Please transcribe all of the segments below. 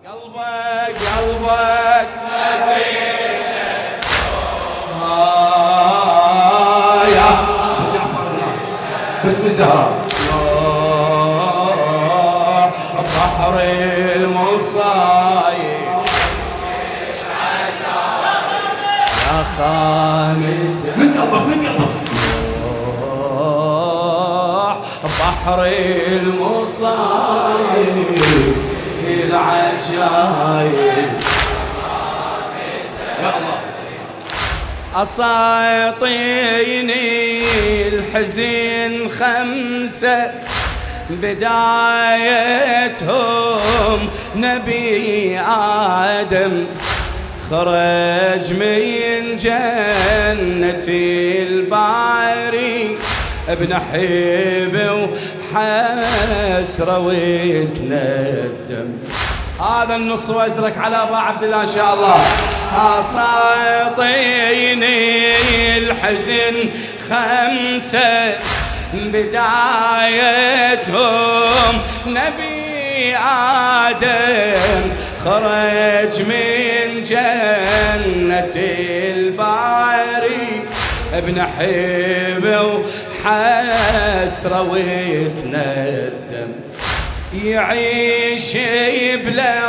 قلبك قلبك يا باسم الزهراء بحر المصايب يا خامس من قلبك بحر المصايب العجايب يا الله أساطيني الحزن خمسة بدايتهم نبي آدم خرج من جنة الباري ابن حيبه وحسره ويتندم. هذا النص وادرك على ابا عبد الله ان شاء الله. اساطيني الحزن خمسه بدايتهم نبي آدم خرج من جنة الباري ابن حيبه وحسره ويتندم. يعيش بلا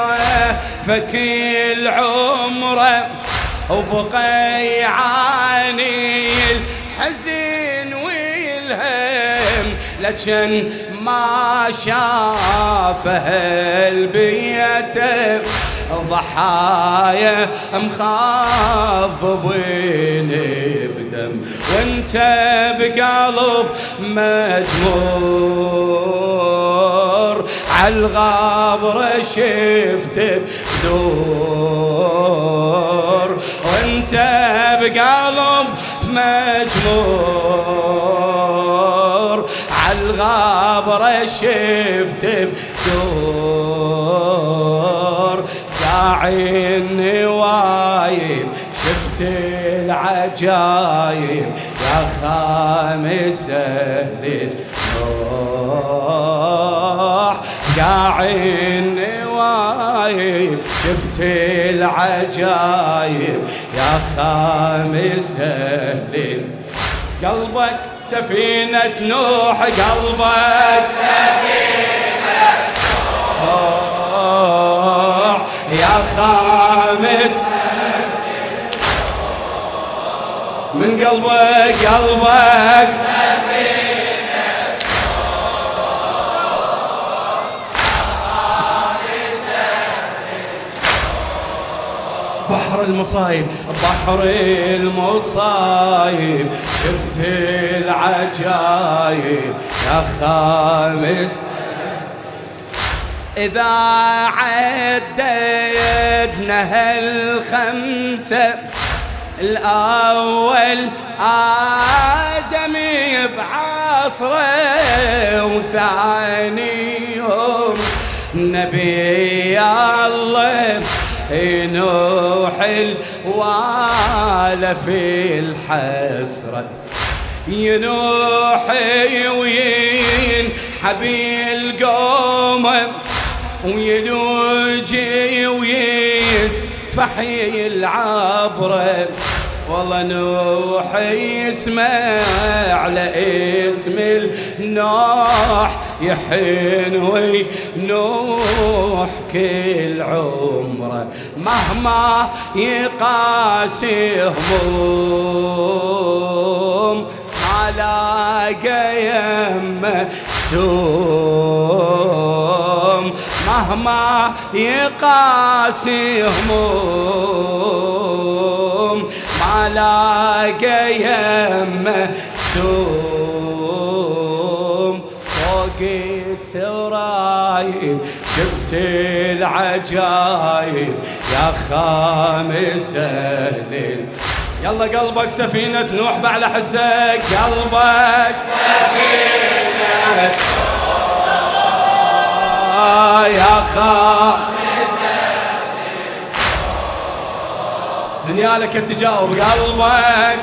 فكل عمره وبقى يعاني الحزن والهم لكن ما شاف اهل بيته ضحايا مخضبين بدم وانت بقلب مجمور عالغابرة شفت بدور وانت بقلب مجمور عالغابرة شفت بدور داعي النوايب شفت العجايب يا خامس أهل النوح داعي النوايب شفت العجايب يا خامس أهل قلبك سفينة نوح قلبك سفينة نوح يا خامس من قلبك قلبك بحر المصايب بحر المصايب شفت العجايب يا خامس. إذا عددنا هالخمسة الأول آدم بعصره وثانيهم نبي الله نوح الوالى في الحسرة ينوح وينحبي القوم ويلوجي ويسفحي العبرة والله نوح يسمع لاسم النوح يحن وينوح كل عمره مهما يقاسي هموم ما لاقى يمه سوم مهما يقاسي هموم ما لاقى يمه سوم فوق الترايب شفت العجايب يا خامس أهل. يلا قلبك سفينة نوح بعلى حسك قلبك سفينة يا خامس دنيالك تجاوب قلبك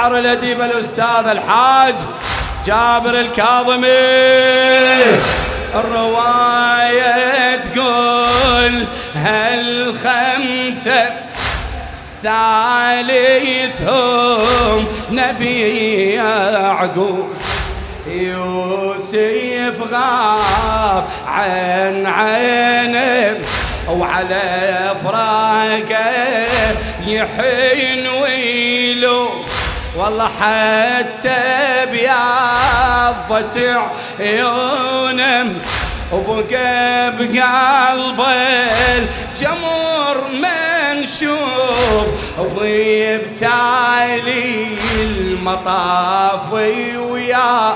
الشاعر الأديب الأستاذ الحاج جابر الكاظمي. الرواية تقول هالخمسة ثالثهم نبي يعقوب، يوسف غاب عن عينه وعلى فراقه يحن ويلو، والله حتى بياضت عيونه وبقى بقلبه الجمر منشوب، وبالتالي المطافي وياه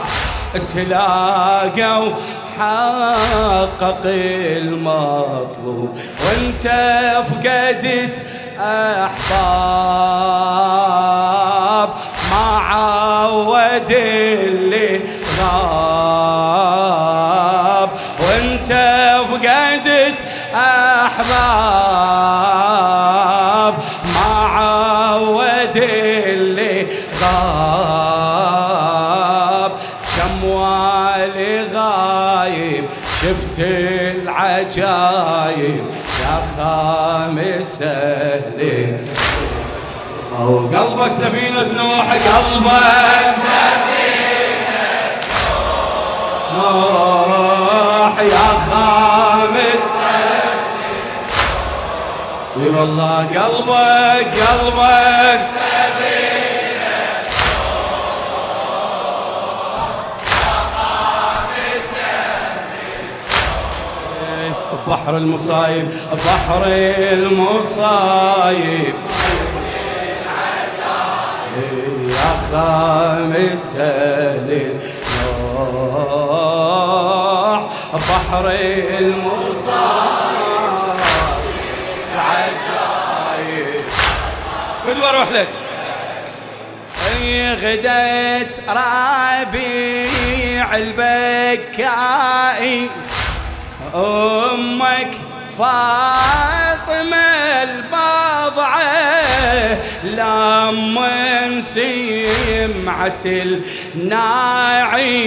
تلاقوا حقق المطلوب، وانت فقدت احباب ما عود اللي غاب، وانت فقدت احباب ما عود اللي غاب، شموالي غايب شفت العجايب يا خامس اهلي، وقلبك سفينة نوح، قلبك سفينة نوح يا خامس اهلي، اي والله قلبك بحر المصايب، بحر المصايب يا خامس النوح، بحر المصايب العجايب. بدو اروح لك. غدت ربيع البكائي أمك فاطمة البضعة، لما سمعت الناعي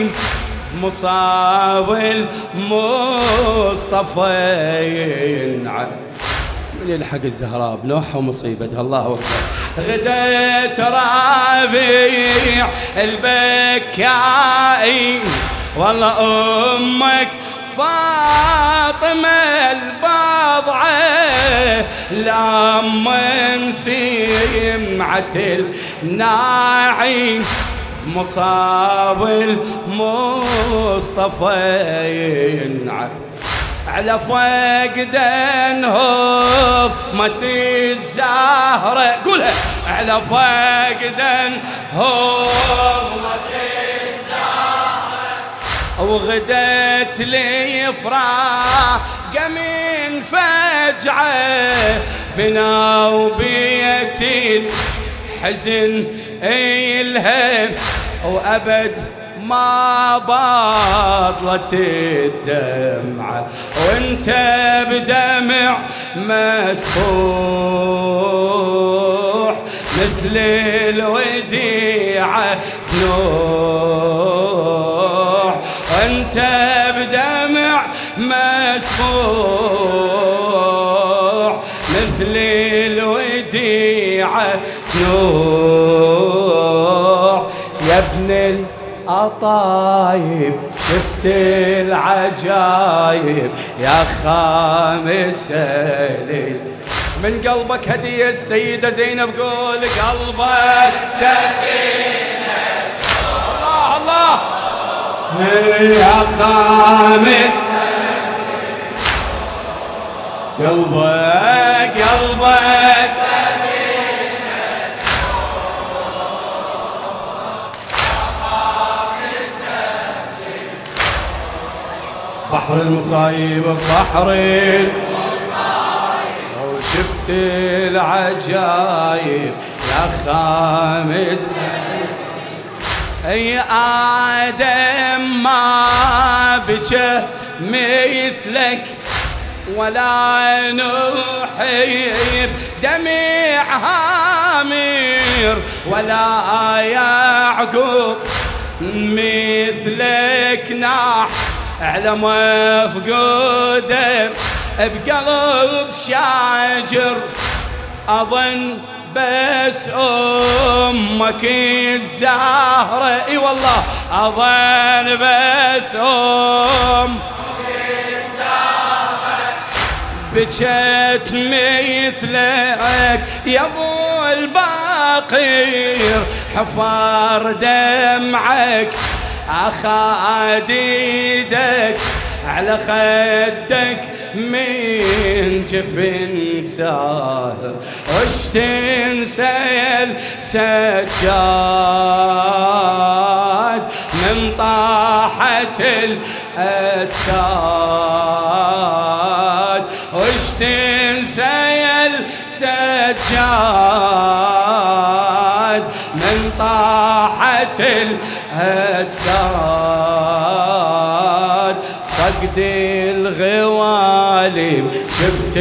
مصاب المصطفى ينعى، من يلحق الزهراء بنوحة ومصيبتها الله أكبر. غدت ربيع البكائي والله أمك فاطمة البضعة، لما سمعت الناعي مصاب المصطفى ينعى، على فقدان هضمة الزهرة، قولها على فقدان هضمة الزهرة، وغدت لي فراق من فجعة، بنوبية الحزن إلها وأبد ما بطلت الدمعة، وانت بدمع مسفوح مثل الوديعة نوح، وانت بدمع مسفوح مثل الوديعة نوح، يا ابن الأطايب شفت العجايب يا خامس الليل، من قلبك هدية السيدة زينب، قول قلبك سفينة الله الله يا خامس قلبك بحر المصايب، بحر المصايب وشفت العجايب يا خامس. اي آدم ما بجى مثلك ولا نوح دمعها عامر ولا يعقوب مثلك ناح على مفقوده بقلب شاجر أظن بس أمك الزهرة اي والله أظن بس بجت مثلك يا ابو الباقير حفر دمعك اخاد ايدك على خدك من جفن ساهر وش تنسى السجاد من طاحت الأجساد وش تنسى السجاد من طاحت الأجساد فقد الغوالب شفت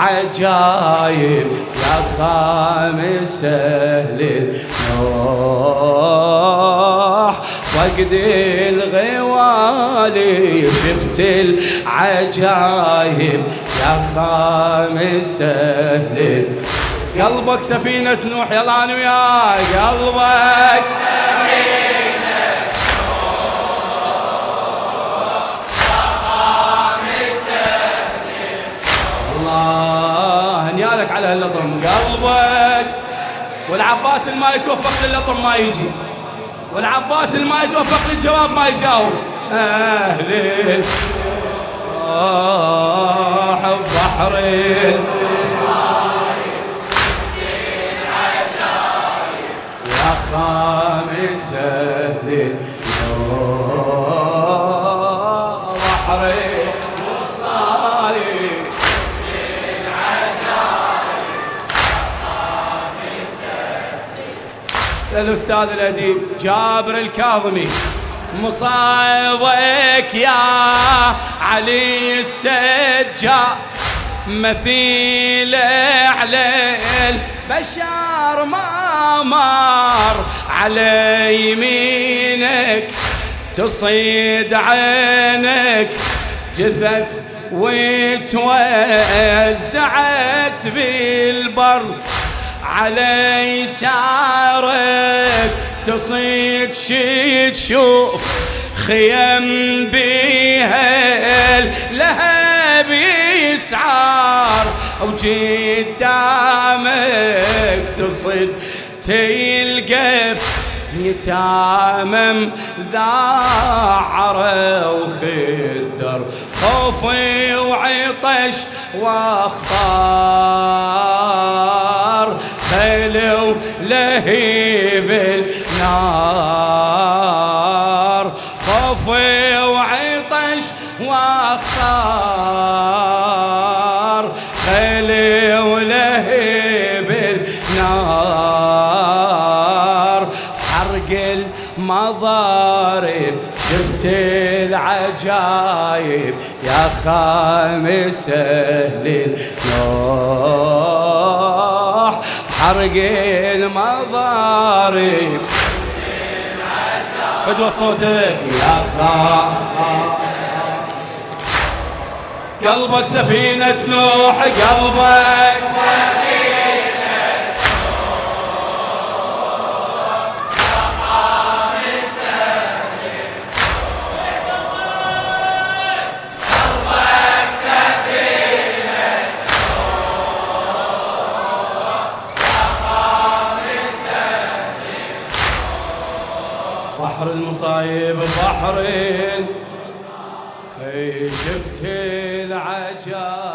العجايب يا خامس أهل النوح فقد الغوالب شفت العجايب يا خامس أهل قلبك سفينة نوح يلا أنا وياك قلبك سفينة هنيالك على هاللطم قلبك والعباس ما يتوفق لللطم ما يجي والعباس ما يتوفق للجواب ما يجاوب أهل بحر يا خامس أهل بحر الأستاذ الأديب جابر الكاظمي مصابك يا علي السجاد مثيل على البشر ما مر على يمينك تصيد عينك جثث وتوزعت بالبر على يسارك تصيد شي تشوف خيم بيها لهب يسعار وقدامك تصيد تلقى يتامم ذاعره وخدر خوفي وعطش واخطار خلو لهيب النار خوفي وعطش واخطار خلو لهيب النار حرق المضارب شفت العجايب يا خامس أهل النوح حرق المضارب بدوى صوتك يا خامس قلبك سفينة نوح قلبك بحر المصايب بحرين شفت العجائب